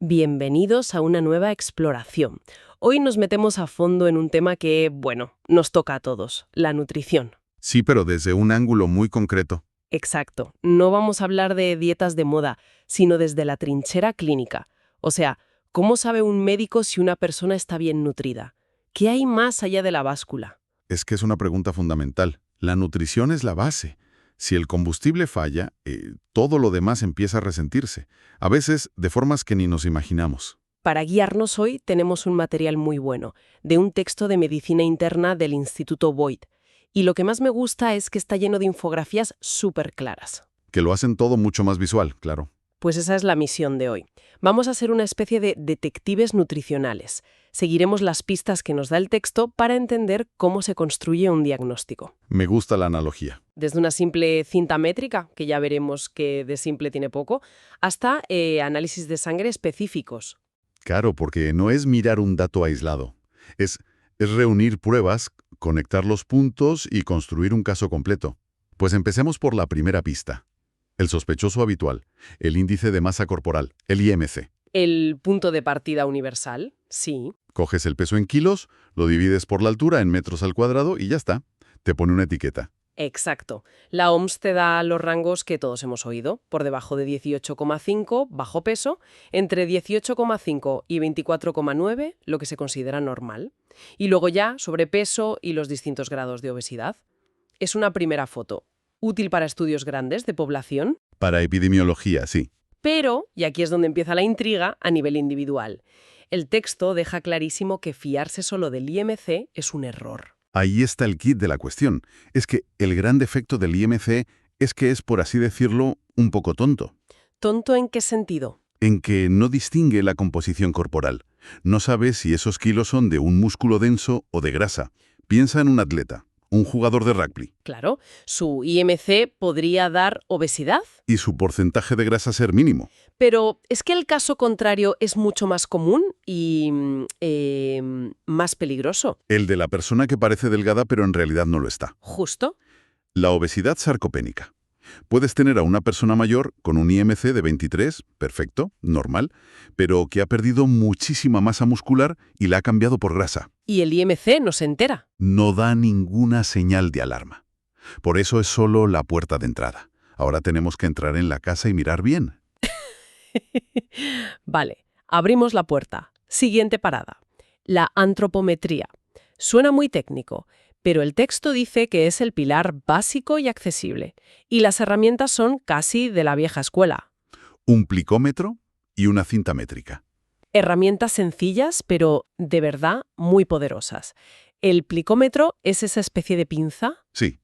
Bienvenidos a una nueva exploración. Hoy nos metemos a fondo en un tema que, bueno, nos toca a todos, la nutrición. Sí, pero desde un ángulo muy concreto. Exacto, no vamos a hablar de dietas de moda, sino desde la trinchera clínica. O sea, ¿cómo sabe un médico si una persona está bien nutrida? ¿Qué hay más allá de la báscula? Es que es una pregunta fundamental. La nutrición es la base. Si el combustible falla, todo lo demás empieza a resentirse, a veces de formas que ni nos imaginamos. Para guiarnos hoy tenemos un material muy bueno, de un texto de medicina interna del Instituto Boyd. Y lo que más me gusta es que está lleno de infografías súper claras. Que lo hacen todo mucho más visual, claro. Pues esa es la misión de hoy. Vamos a ser una especie de detectives nutricionales. Seguiremos las pistas que nos da el texto para entender cómo se construye un diagnóstico. Me gusta la analogía. Desde una simple cinta métrica, que ya veremos que de simple tiene poco, hasta análisis de sangre específicos. Claro, porque no es mirar un dato aislado. Es reunir pruebas, conectar los puntos y construir un caso completo. Pues empecemos por la primera pista. El sospechoso habitual, el índice de masa corporal, el IMC. El punto de partida universal, sí. Coges el peso en kilos, lo divides por la altura en metros al cuadrado y ya está. Te pone una etiqueta. Exacto. La OMS te da los rangos que todos hemos oído. Por debajo de 18,5, bajo peso, entre 18,5 y 24,9, lo que se considera normal. Y luego ya, sobrepeso y los distintos grados de obesidad. Es una primera foto. Útil para estudios grandes de población. Para epidemiología, sí. Pero, y aquí es donde empieza la intriga, a nivel individual. El texto deja clarísimo que fiarse solo del IMC es un error. Ahí está el kit de la cuestión. Es que el gran defecto del IMC es que es, por así decirlo, un poco tonto. ¿Tonto en qué sentido? En que no distingue la composición corporal. No sabe si esos kilos son de un músculo denso o de grasa. Piensa en un atleta, un jugador de rugby. Claro, su IMC podría dar obesidad. Y su porcentaje de grasa ser mínimo. Pero es que el caso contrario es mucho más común y más peligroso. El de la persona que parece delgada pero en realidad no lo está. ¿Justo? La obesidad sarcopénica. Puedes tener a una persona mayor con un IMC de 23, perfecto, normal, pero que ha perdido muchísima masa muscular y la ha cambiado por grasa. Y el IMC no se entera. No da ninguna señal de alarma. Por eso es solo la puerta de entrada. Ahora tenemos que entrar en la casa y mirar bien. Vale, abrimos la puerta. Siguiente parada. La antropometría. Suena muy técnico, pero el texto dice que es el pilar básico y accesible. Y las herramientas son casi de la vieja escuela. Un plicómetro y una cinta métrica. Herramientas sencillas, pero de verdad muy poderosas. ¿El plicómetro es esa especie de pinza? Sí.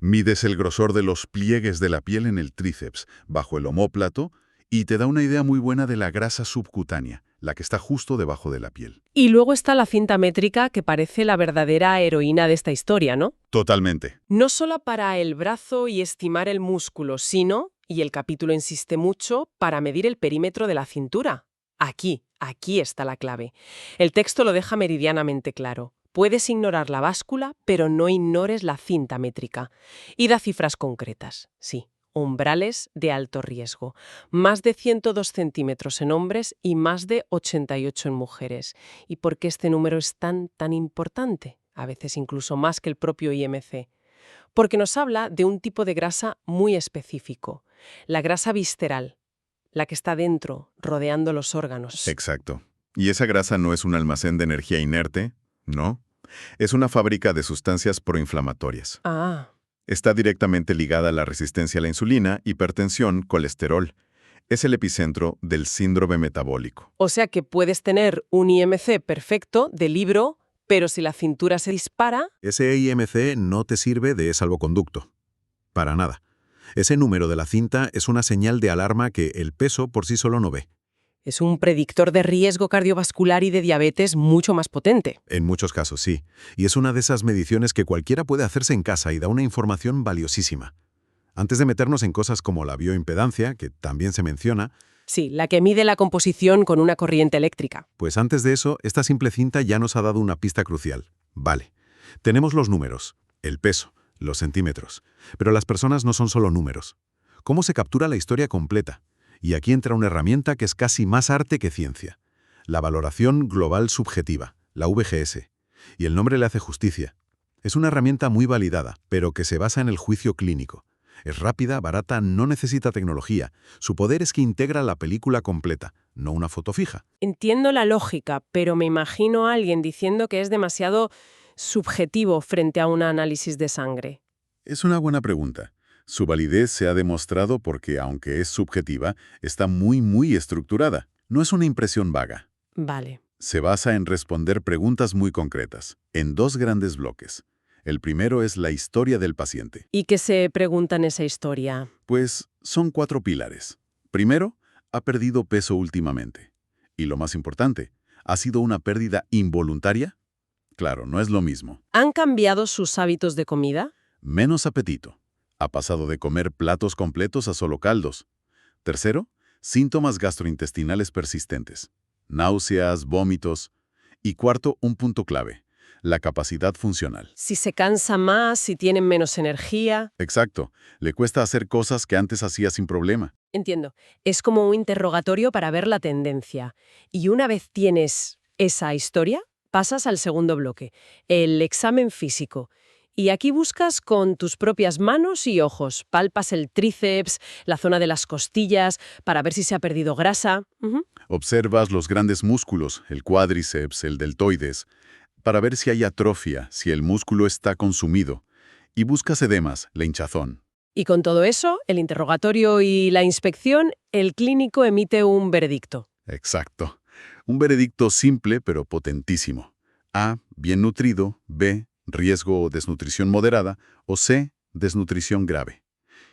Mides el grosor de los pliegues de la piel en el tríceps, bajo el omóplato, y te da una idea muy buena de la grasa subcutánea, la que está justo debajo de la piel. Y luego está la cinta métrica, que parece la verdadera heroína de esta historia, ¿no? Totalmente. No solo para el brazo y estimar el músculo, sino, y el capítulo insiste mucho, para medir el perímetro de la cintura. Aquí está la clave. El texto lo deja meridianamente claro. Puedes ignorar la báscula, pero no ignores la cinta métrica. Y da cifras concretas, sí. Umbrales de alto riesgo. Más de 102 centímetros en hombres y más de 88 en mujeres. ¿Y por qué este número es tan importante? A veces incluso más que el propio IMC. Porque nos habla de un tipo de grasa muy específico. La grasa visceral. La que está dentro, rodeando los órganos. Exacto. Y esa grasa no es un almacén de energía inerte, ¿no? Es una fábrica de sustancias proinflamatorias. Ah. Está directamente ligada a la resistencia a la insulina, hipertensión, colesterol. Es el epicentro del síndrome metabólico. O sea que puedes tener un IMC perfecto de libro, pero si la cintura se dispara... Ese IMC no te sirve de salvoconducto. Para nada. Ese número de la cinta es una señal de alarma que el peso por sí solo no ve. Es un predictor de riesgo cardiovascular y de diabetes mucho más potente. En muchos casos, sí. Y es una de esas mediciones que cualquiera puede hacerse en casa y da una información valiosísima. Antes de meternos en cosas como la bioimpedancia, que también se menciona... Sí, la que mide la composición con una corriente eléctrica. Pues antes de eso, esta simple cinta ya nos ha dado una pista crucial. Vale. Tenemos los números, el peso, los centímetros. Pero las personas no son solo números. ¿Cómo se captura la historia completa? Y aquí entra una herramienta que es casi más arte que ciencia. La valoración global subjetiva, la VGS. Y el nombre le hace justicia. Es una herramienta muy validada, pero que se basa en el juicio clínico. Es rápida, barata, no necesita tecnología. Su poder es que integra la película completa, no una foto fija. Entiendo la lógica, pero me imagino a alguien diciendo que es demasiado subjetivo frente a un análisis de sangre. Es una buena pregunta. Su validez se ha demostrado porque, aunque es subjetiva, está muy estructurada. No es una impresión vaga. Vale. Se basa en responder preguntas muy concretas, en 2 grandes bloques. El primero es la historia del paciente. ¿Y qué se pregunta en esa historia? Pues son 4 pilares. Primero, ha perdido peso últimamente. Y lo más importante, ¿ha sido una pérdida involuntaria? Claro, no es lo mismo. ¿Han cambiado sus hábitos de comida? Menos apetito. Ha pasado de comer platos completos a solo caldos. Tercero, síntomas gastrointestinales persistentes. Náuseas, vómitos. Y cuarto, un punto clave, la capacidad funcional. Si se cansa más, si tienen menos energía. Exacto, le cuesta hacer cosas que antes hacía sin problema. Entiendo. Es como un interrogatorio para ver la tendencia. Y una vez tienes esa historia, pasas al segundo bloque, el examen físico. Y aquí buscas con tus propias manos y ojos. Palpas el tríceps, la zona de las costillas, para ver si se ha perdido grasa. Observas los grandes músculos, el cuádriceps, el deltoides, para ver si hay atrofia, si el músculo está consumido. Y buscas edemas, la hinchazón. Y con todo eso, el interrogatorio y la inspección, el clínico emite un veredicto. Exacto. Un veredicto simple pero potentísimo. A, bien nutrido. B, riesgo o desnutrición moderada. O C, desnutrición grave.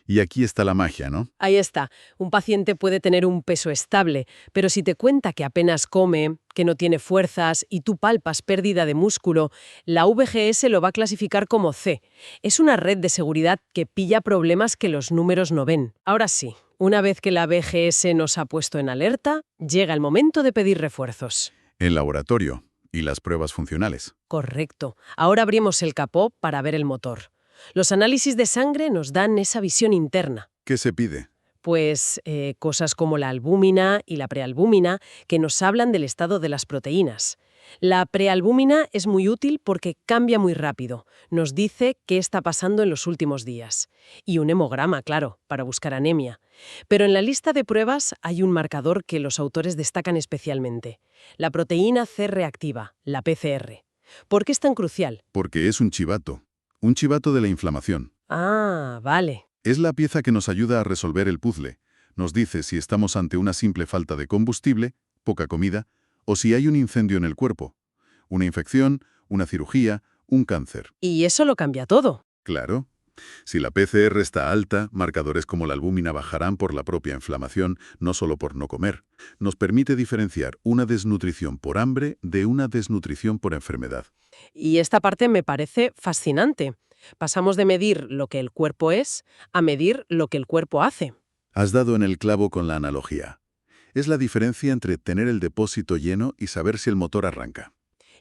Y aquí está la magia, ¿no? Ahí está. Un paciente puede tener un peso estable, pero si te cuenta que apenas come, que no tiene fuerzas y tú palpas pérdida de músculo, la VGS lo va a clasificar como C. Es una red de seguridad que pilla problemas que los números no ven. Ahora sí, una vez que la VGS nos ha puesto en alerta, llega el momento de pedir refuerzos. El laboratorio y las pruebas funcionales. Correcto. Ahora abrimos el capó para ver el motor. Los análisis de sangre nos dan esa visión interna. ¿Qué se pide? Pues cosas como la albúmina y la prealbúmina, que nos hablan del estado de las proteínas. La prealbúmina es muy útil porque cambia muy rápido. Nos dice qué está pasando en los últimos días. Y un hemograma, claro, para buscar anemia. Pero en la lista de pruebas hay un marcador que los autores destacan especialmente. La proteína C reactiva, la PCR. ¿Por qué es tan crucial? Porque es un chivato de la inflamación. Ah, vale. Es la pieza que nos ayuda a resolver el puzzle. Nos dice si estamos ante una simple falta de combustible, poca comida, o si hay un incendio en el cuerpo. Una infección, una cirugía, un cáncer. Y eso lo cambia todo. Claro. Si la PCR está alta, marcadores como la albúmina bajarán por la propia inflamación, no solo por no comer. Nos permite diferenciar una desnutrición por hambre de una desnutrición por enfermedad. Y esta parte me parece fascinante. Pasamos de medir lo que el cuerpo es a medir lo que el cuerpo hace. Has dado en el clavo con la analogía. Es la diferencia entre tener el depósito lleno y saber si el motor arranca.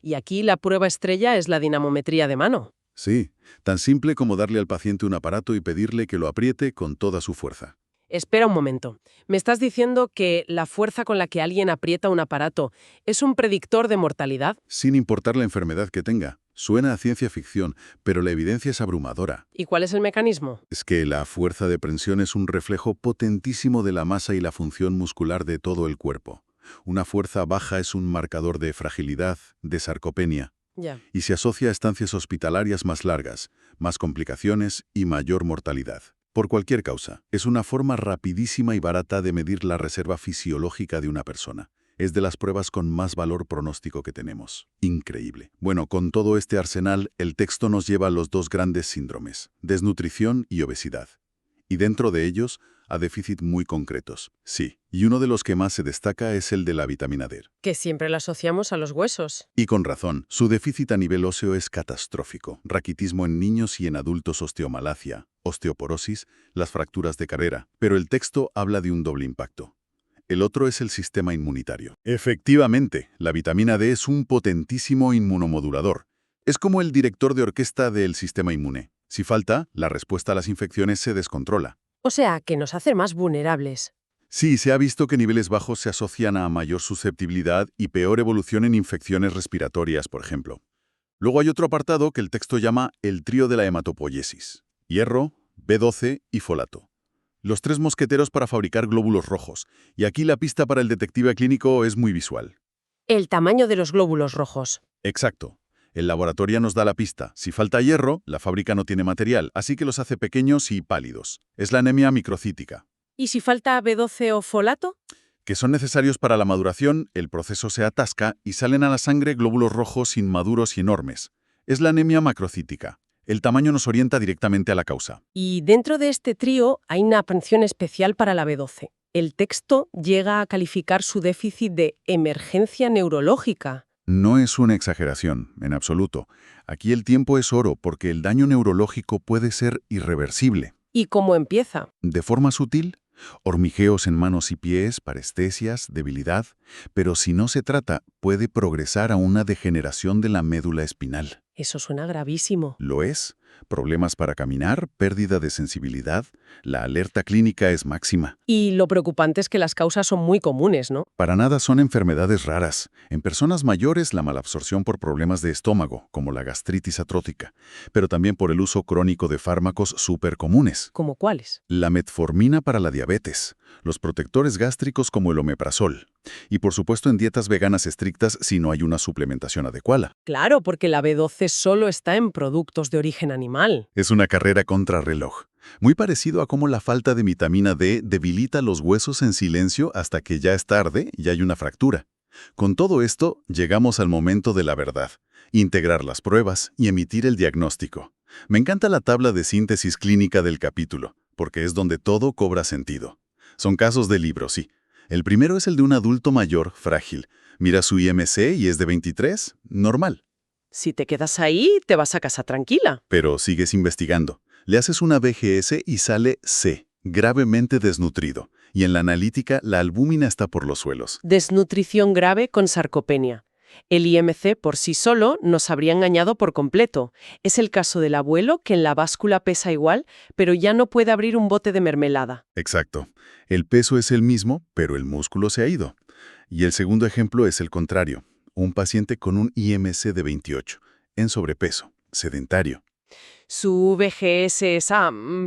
Y aquí la prueba estrella es la dinamometría de mano. Sí, tan simple como darle al paciente un aparato y pedirle que lo apriete con toda su fuerza. Espera un momento. ¿Me estás diciendo que la fuerza con la que alguien aprieta un aparato es un predictor de mortalidad? Sin importar la enfermedad que tenga. Suena a ciencia ficción, pero la evidencia es abrumadora. ¿Y cuál es el mecanismo? Es que la fuerza de presión es un reflejo potentísimo de la masa y la función muscular de todo el cuerpo. Una fuerza baja es un marcador de fragilidad, de sarcopenia. Ya. Y se asocia a estancias hospitalarias más largas, más complicaciones y mayor mortalidad. Por cualquier causa, es una forma rapidísima y barata de medir la reserva fisiológica de una persona. Es de las pruebas con más valor pronóstico que tenemos. Increíble. Bueno, con todo este arsenal, el texto nos lleva a los 2 grandes síndromes, desnutrición y obesidad. Y dentro de ellos, a déficit muy concretos. Sí, y uno de los que más se destaca es el de la vitamina D. Que siempre la asociamos a los huesos. Y con razón, su déficit a nivel óseo es catastrófico. Raquitismo en niños y en adultos, osteomalacia, osteoporosis, las fracturas de cadera. Pero el texto habla de un doble impacto. El otro es el sistema inmunitario. Efectivamente, la vitamina D es un potentísimo inmunomodulador. Es como el director de orquesta del sistema inmune. Si falta, la respuesta a las infecciones se descontrola. O sea, que nos hace más vulnerables. Sí, se ha visto que niveles bajos se asocian a mayor susceptibilidad y peor evolución en infecciones respiratorias, por ejemplo. Luego hay otro apartado que el texto llama el trío de la hematopoiesis: hierro, B12 y folato. Los tres mosqueteros para fabricar glóbulos rojos, y aquí la pista para el detective clínico es muy visual. El tamaño de los glóbulos rojos. Exacto. El laboratorio nos da la pista. Si falta hierro, la fábrica no tiene material, así que los hace pequeños y pálidos. Es la anemia microcítica. ¿Y si falta B12 o folato? Que son necesarios para la maduración, el proceso se atasca y salen a la sangre glóbulos rojos inmaduros y enormes. Es la anemia macrocítica. El tamaño nos orienta directamente a la causa. Y dentro de este trío hay una atención especial para la B12. El texto llega a calificar su déficit de emergencia neurológica. No es una exageración, en absoluto. Aquí el tiempo es oro porque el daño neurológico puede ser irreversible. ¿Y cómo empieza? De forma sutil, hormigueos en manos y pies, parestesias, debilidad, pero si no se trata, puede progresar a una degeneración de la médula espinal. Eso suena gravísimo. Lo es. Problemas para caminar, pérdida de sensibilidad, la alerta clínica es máxima. Y lo preocupante es que las causas son muy comunes, ¿no? Para nada son enfermedades raras. En personas mayores, la malabsorción por problemas de estómago, como la gastritis atrófica, pero también por el uso crónico de fármacos súper comunes. ¿Cómo cuáles? La metformina para la diabetes, los protectores gástricos como el omeprazol, y por supuesto en dietas veganas estrictas si no hay una suplementación adecuada. Claro, porque la B12 solo está en productos de origen animal. Es una carrera contrarreloj. Muy parecido a cómo la falta de vitamina D debilita los huesos en silencio hasta que ya es tarde y hay una fractura. Con todo esto, llegamos al momento de la verdad: integrar las pruebas y emitir el diagnóstico. Me encanta la tabla de síntesis clínica del capítulo, porque es donde todo cobra sentido. Son casos de libro, sí. El primero es el de un adulto mayor, frágil. Mira su IMC y es de 23, normal. Si te quedas ahí, te vas a casa tranquila. Pero sigues investigando. Le haces una BGS y sale C, gravemente desnutrido. Y en la analítica, la albúmina está por los suelos. Desnutrición grave con sarcopenia. El IMC por sí solo nos habría engañado por completo. Es el caso del abuelo que en la báscula pesa igual, pero ya no puede abrir un bote de mermelada. Exacto. El peso es el mismo, pero el músculo se ha ido. Y el segundo ejemplo es el contrario. Un paciente con un IMC de 28, en sobrepeso, sedentario. Su VGS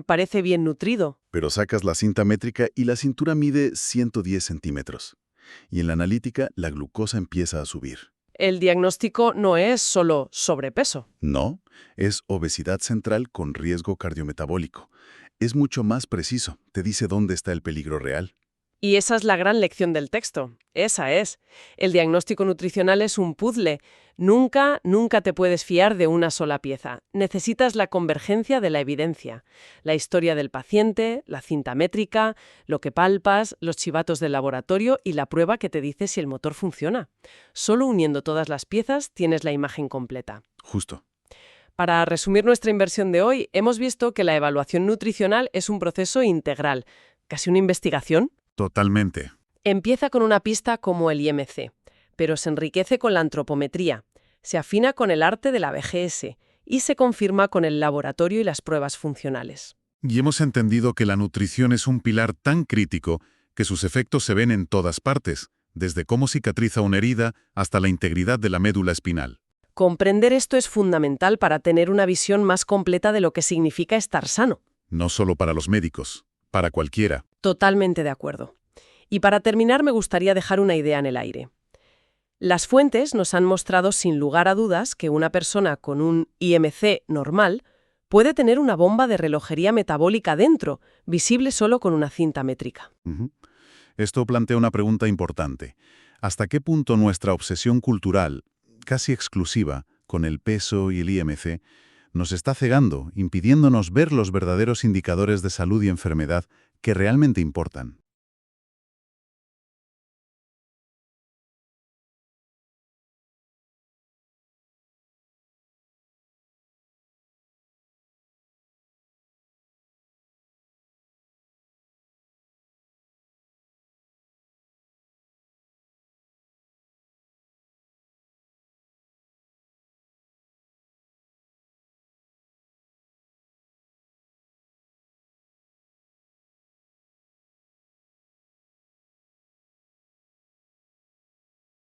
parece bien nutrido. Pero sacas la cinta métrica y la cintura mide 110 centímetros. Y en la analítica, la glucosa empieza a subir. El diagnóstico no es solo sobrepeso. No, es obesidad central con riesgo cardiometabólico. Es mucho más preciso, te dice dónde está el peligro real. Y esa es la gran lección del texto. Esa es. El diagnóstico nutricional es un puzzle. Nunca te puedes fiar de una sola pieza. Necesitas la convergencia de la evidencia. La historia del paciente, la cinta métrica, lo que palpas, los chivatos del laboratorio y la prueba que te dice si el motor funciona. Solo uniendo todas las piezas tienes la imagen completa. Justo. Para resumir nuestra inversión de hoy, hemos visto que la evaluación nutricional es un proceso integral, casi una investigación. Totalmente. Empieza con una pista como el IMC, pero se enriquece con la antropometría, se afina con el arte de la BGS y se confirma con el laboratorio y las pruebas funcionales. Y hemos entendido que la nutrición es un pilar tan crítico que sus efectos se ven en todas partes, desde cómo cicatriza una herida hasta la integridad de la médula espinal. Comprender esto es fundamental para tener una visión más completa de lo que significa estar sano. No solo para los médicos, para cualquiera. Totalmente de acuerdo. Y para terminar me gustaría dejar una idea en el aire. Las fuentes nos han mostrado sin lugar a dudas que una persona con un IMC normal puede tener una bomba de relojería metabólica dentro, visible solo con una cinta métrica. Esto plantea una pregunta importante. ¿Hasta qué punto nuestra obsesión cultural, casi exclusiva, con el peso y el IMC, nos está cegando, impidiéndonos ver los verdaderos indicadores de salud y enfermedad que realmente importan?